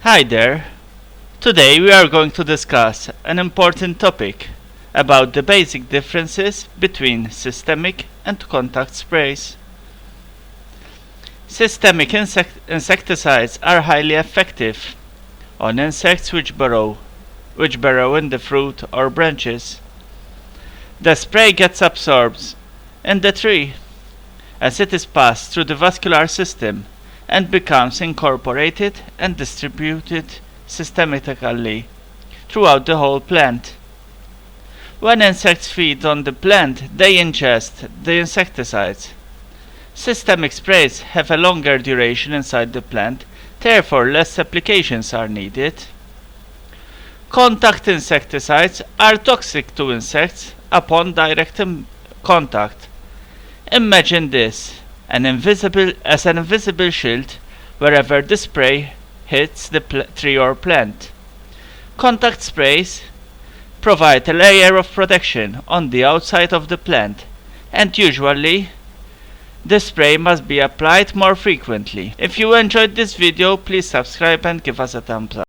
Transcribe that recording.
Hi there. Today we are going to discuss an important topic about the basic differences between systemic and contact sprays. Systemic insecticides are highly effective on insects which burrow in the fruit or branches. The spray gets absorbed in the tree as it is passed through the vascular system and becomes incorporated and distributed systematically throughout the whole plant. When insects feed on the plant, they ingest the insecticides. Systemic sprays have a longer duration inside the plant, therefore less applications are needed. Contact insecticides are toxic to insects upon direct contact. Imagine this an invisible shield wherever the spray hits the tree or plant. Contact sprays provide a layer of protection on the outside of the plant, and usually the spray must be applied more frequently. If you enjoyed this video, please subscribe and give us a thumbs up.